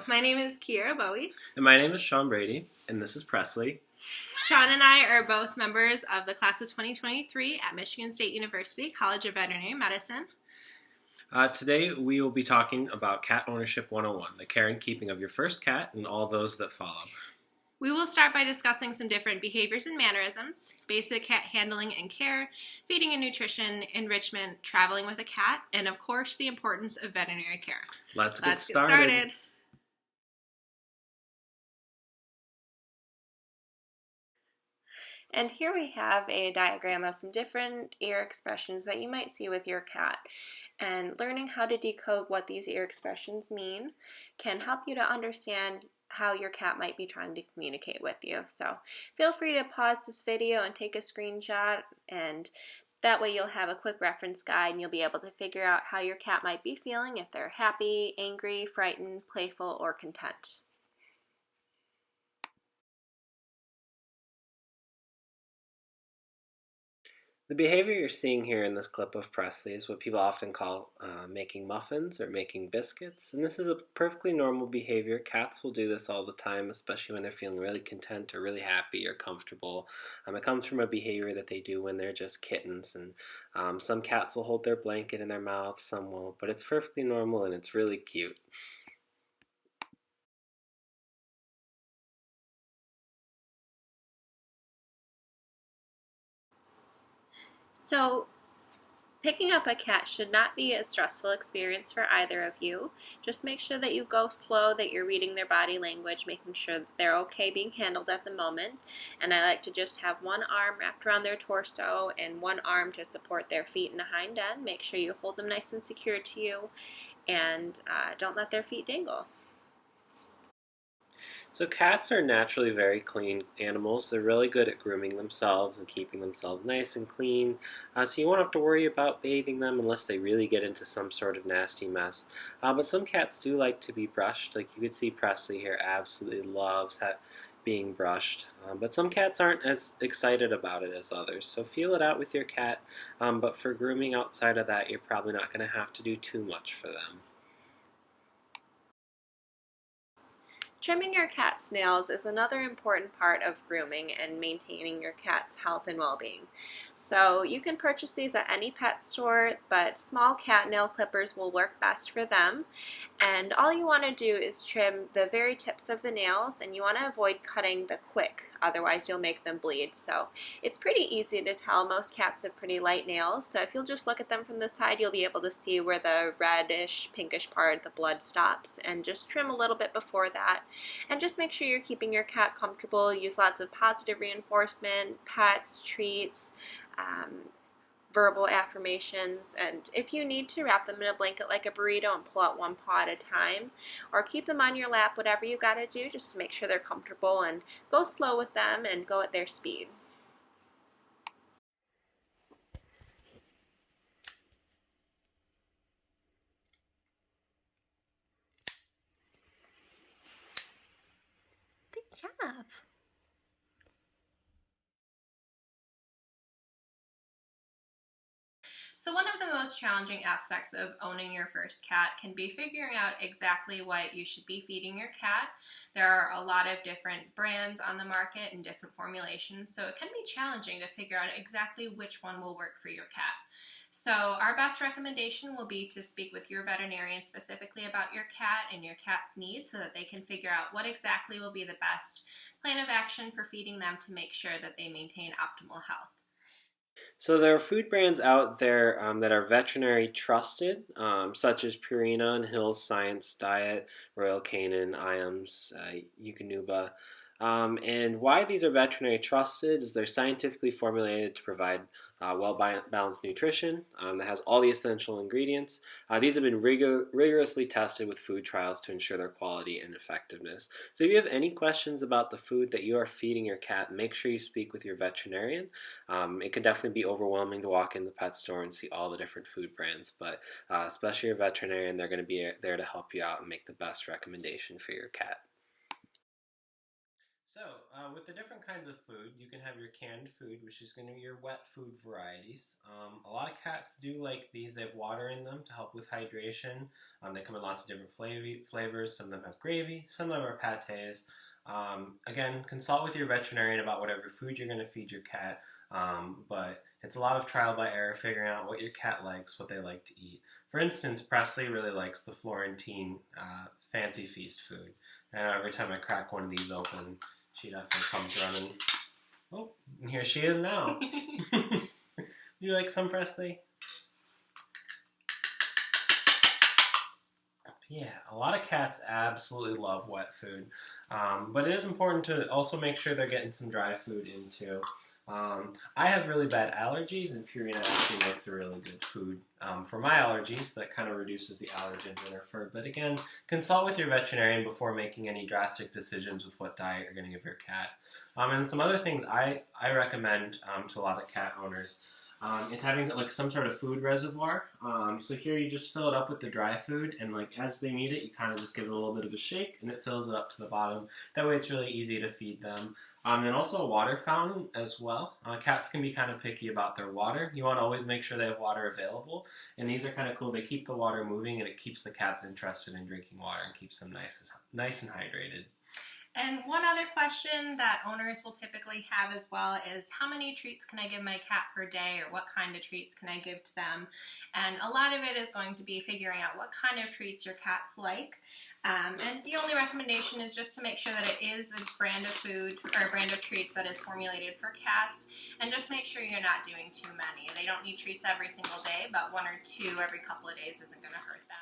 my name is Kiera Bowie. And my name is Sean Brady, and this is Presley. Sean and I are both members of the class of 2023 at Michigan State University College of Veterinary Medicine. Today we will be talking about Cat Ownership 101, the care and keeping of your first cat and all those that follow. We will start by discussing some different behaviors and mannerisms, basic cat handling and care, feeding and nutrition, enrichment, traveling with a cat, and of course the importance of veterinary care. Let's get started. And here we have a diagram of some different ear expressions that you might see with your cat. And learning how to decode what these ear expressions mean can help you to understand how your cat might be trying to communicate with you. So feel free to pause this video and take a screenshot, and that way you'll have a quick reference guide and you'll be able to figure out how your cat might be feeling, if they're happy, angry, frightened, playful, or content. The behavior you're seeing here in this clip of Presley is what people often call making muffins or making biscuits. And this is a perfectly normal behavior. Cats will do this all the time, especially when they're feeling really content or really happy or comfortable. It comes from a behavior that they do when they're just kittens. And some cats will hold their blanket in their mouth, some won't. But it's perfectly normal and it's really cute. So, picking up a cat should not be a stressful experience for either of you. Just make sure that you go slow, that you're reading their body language, making sure that they're okay being handled at the moment. And I like to just have one arm wrapped around their torso and one arm to support their feet and the hind end. Make sure you hold them nice and secure to you, and don't let their feet dangle. So cats are naturally very clean animals. They're really good at grooming themselves and keeping themselves nice and clean. So you won't have to worry about bathing them unless they really get into some sort of nasty mess. But some cats do like to be brushed. Like you could see Presley here absolutely loves being brushed. But some cats aren't as excited about it as others. So feel it out with your cat. But for grooming outside of that, you're probably not going to have to do too much for them. Trimming your cat's nails is another important part of grooming and maintaining your cat's health and well-being. So you can purchase these at any pet store, but small cat nail clippers will work best for them. And all you want to do is trim the very tips of the nails, and you want to avoid cutting the quick, otherwise you'll make them bleed. So it's pretty easy to tell. Most cats have pretty light nails, so if you'll just look at them from the side, you'll be able to see where the reddish, pinkish part of the blood stops, and just trim a little bit before that. And just make sure you're keeping your cat comfortable. Use lots of positive reinforcement, pets, treats, verbal affirmations, and if you need to, wrap them in a blanket like a burrito and pull out one paw at a time, or keep them on your lap, whatever you gotta do just to make sure they're comfortable, and go slow with them and go at their speed. Good job. So one of the most challenging aspects of owning your first cat can be figuring out exactly what you should be feeding your cat. There are a lot of different brands on the market and different formulations, so it can be challenging to figure out exactly which one will work for your cat. So our best recommendation will be to speak with your veterinarian specifically about your cat and your cat's needs so that they can figure out what exactly will be the best plan of action for feeding them to make sure that they maintain optimal health. So there are food brands out there that are veterinary trusted, such as Purina and Hill's Science Diet, Royal Canin, Iams, Eukanuba. And why these are veterinary trusted is they're scientifically formulated to provide well-balanced nutrition that has all the essential ingredients. These have been rigorously tested with food trials to ensure their quality and effectiveness. So if you have any questions about the food that you are feeding your cat, make sure you speak with your veterinarian. It can definitely be overwhelming to walk in the pet store and see all the different food brands, but especially your veterinarian, they're going to be there to help you out and make the best recommendation for your cat. With the different kinds of food, you can have your canned food, which is going to be your wet food varieties. A lot of cats do like these. They have water in them to help with hydration. They come in lots of different flavors. Some of them have gravy, some of them are pates. Again, consult with your veterinarian about whatever food you're going to feed your cat. But it's a lot of trial by error, figuring out what your cat likes, what they like to eat. For instance, Presley really likes the Florentine fancy feast food. And every time I crack one of these open, she definitely comes running. Oh, and here she is now. You like some, Presley? Yeah, a lot of cats absolutely love wet food, but it is important to also make sure they're getting some dry food in too. I have really bad allergies, and Purina actually makes a really good food for my allergies that kind of reduces the allergens in her fur. But again, consult with your veterinarian before making any drastic decisions with what diet you're going to give your cat. And some other things I recommend to a lot of cat owners is having like some sort of food reservoir. So here you just fill it up with the dry food, and like as they need it, you kind of just give it a little bit of a shake, and it fills it up to the bottom. That way, it's really easy to feed them. And also a water fountain as well. Cats can be kind of picky about their water. You want to always make sure they have water available, and these are kind of cool. They keep the water moving, and it keeps the cats interested in drinking water and keeps them nice and hydrated. And one other question that owners will typically have as well is how many treats can I give my cat per day, or what kind of treats can I give to them? And a lot of it is going to be figuring out what kind of treats your cats like. And the only recommendation is just to make sure that it is a brand of food or a brand of treats that is formulated for cats, and just make sure you're not doing too many. They don't need treats every single day, but one or two every couple of days isn't going to hurt them.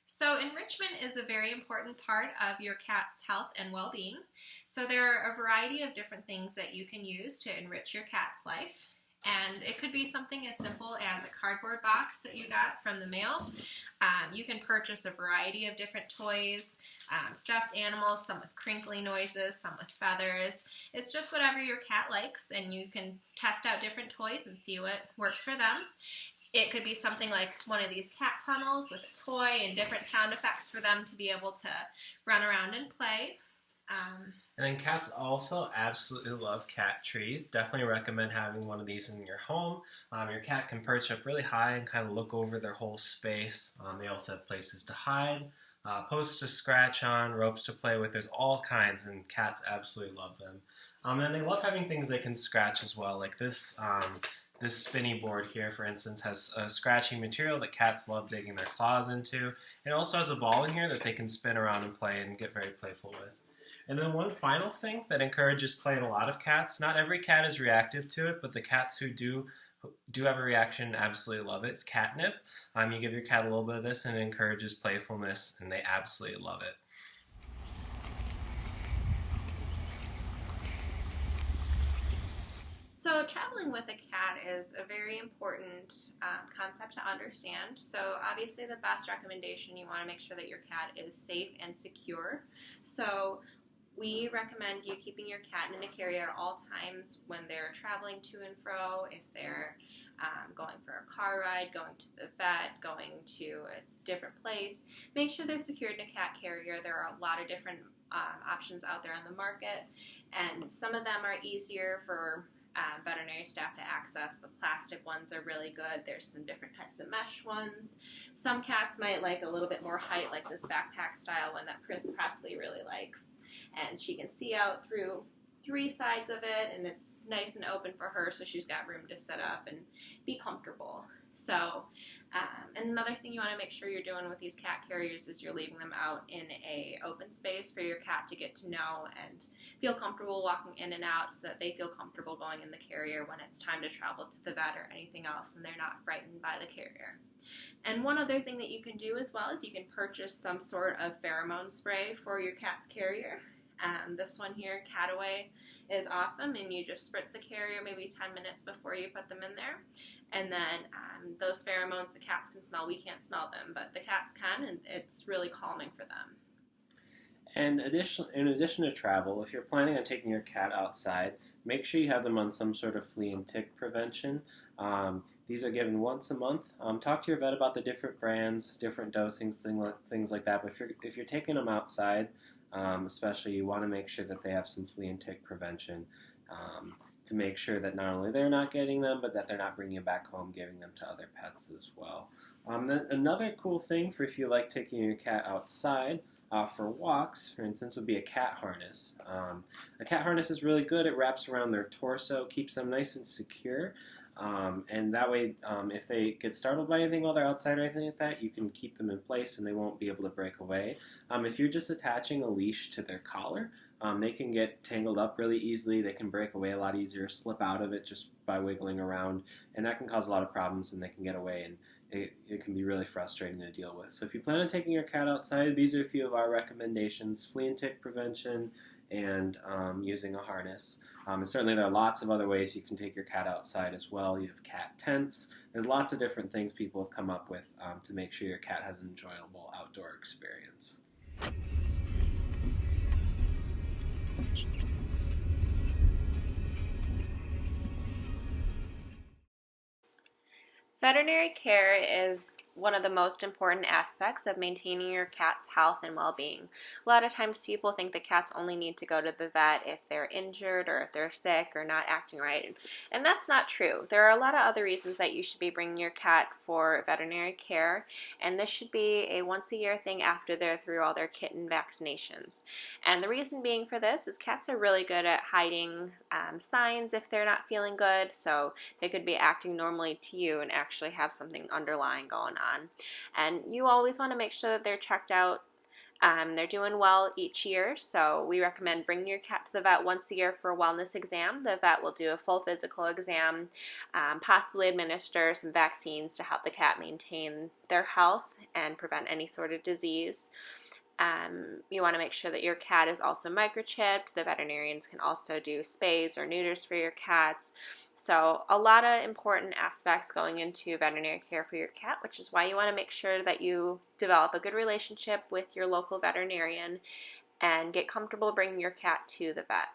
So enrichment is a very important part of your cat's health and well-being. So there are a variety of different things that you can use to enrich your cat's life. And it could be something as simple as a cardboard box that you got from the mail. You can purchase a variety of different toys, stuffed animals, some with crinkly noises, some with feathers. It's just whatever your cat likes, and you can test out different toys and see what works for them. It could be something like one of these cat tunnels with a toy and different sound effects for them to be able to run around and play. And then cats also absolutely love cat trees. Definitely recommend having one of these in your home. Your cat can perch up really high and kind of look over their whole space. They also have places to hide, posts to scratch on, ropes to play with. There's all kinds, and cats absolutely love them. And they love having things they can scratch as well, like this. This spinny board here, for instance, has a scratchy material that cats love digging their claws into. It also has a ball in here that they can spin around and play and get very playful with. And then one final thing that encourages play in a lot of cats, not every cat is reactive to it, but the cats who do have a reaction and absolutely love it, it's catnip. You give your cat a little bit of this and it encourages playfulness, and they absolutely love it. So traveling with a cat is a very important concept to understand. So obviously the best recommendation, you want to make sure that your cat is safe and secure. So we recommend you keeping your cat in a carrier at all times when they're traveling to and fro, if they're going for a car ride, going to the vet, going to a different place. Make sure they're secured in a cat carrier. There are a lot of different options out there on the market, and some of them are easier for veterinary staff to access. The plastic ones are really good. There's some different types of mesh ones. Some cats might like a little bit more height, like this backpack style one that Presley really likes. And she can see out through 3 sides of it, and it's nice and open for her, so she's got room to sit up and be comfortable. So, and another thing you want to make sure you're doing with these cat carriers is you're leaving them out in a open space for your cat to get to know and feel comfortable walking in and out, so that they feel comfortable going in the carrier when it's time to travel to the vet or anything else, and they're not frightened by the carrier. And one other thing that you can do as well is you can purchase some sort of pheromone spray for your cat's carrier. This one here, Cataway, is awesome, and you just spritz the carrier maybe 10 minutes before you put them in there. And then those pheromones the cats can smell. We can't smell them, but the cats can, and it's really calming for them. And in addition to travel, if you're planning on taking your cat outside, make sure you have them on some sort of flea and tick prevention. These are given once a month. Talk to your vet about the different brands, different dosings, things like that. But if you're taking them outside, especially, you want to make sure that they have some flea and tick prevention to make sure that not only they're not getting them, but that they're not bringing them back home, giving them to other pets as well. Then another cool thing for if you like taking your cat outside for walks, for instance, would be a cat harness. A cat harness is really good. It wraps around their torso, keeps them nice and secure. And that way, if they get startled by anything while they're outside or anything like that, you can keep them in place and they won't be able to break away. If you're just attaching a leash to their collar, they can get tangled up really easily. They can break away a lot easier, slip out of it just by wiggling around, and that can cause a lot of problems and they can get away, and it can be really frustrating to deal with. So if you plan on taking your cat outside, these are a few of our recommendations: flea and tick prevention and using a harness. And certainly there are lots of other ways you can take your cat outside as well. You have cat tents. There's lots of different things people have come up with to make sure your cat has an enjoyable outdoor experience. Veterinary care is one of the most important aspects of maintaining your cat's health and well-being. A lot of times people think that cats only need to go to the vet if they're injured or if they're sick or not acting right, and that's not true. There are a lot of other reasons that you should be bringing your cat for veterinary care, and this should be a once-a-year thing after they're through all their kitten vaccinations. And the reason being for this is cats are really good at hiding signs if they're not feeling good, so they could be acting normally to you and actually have something underlying going on. And you always want to make sure that they're checked out. They're doing well each year, so we recommend bringing your cat to the vet once a year for a wellness exam. The vet will do a full physical exam, possibly administer some vaccines to help the cat maintain their health and prevent any sort of disease. You want to make sure that your cat is also microchipped. The veterinarians can also do spays or neuters for your cats. So a lot of important aspects going into veterinary care for your cat, which is why you want to make sure that you develop a good relationship with your local veterinarian and get comfortable bringing your cat to the vet.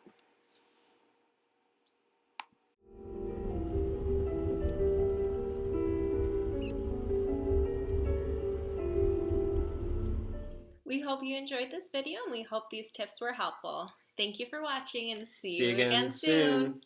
We hope you enjoyed this video and we hope these tips were helpful. Thank you for watching and see you again soon.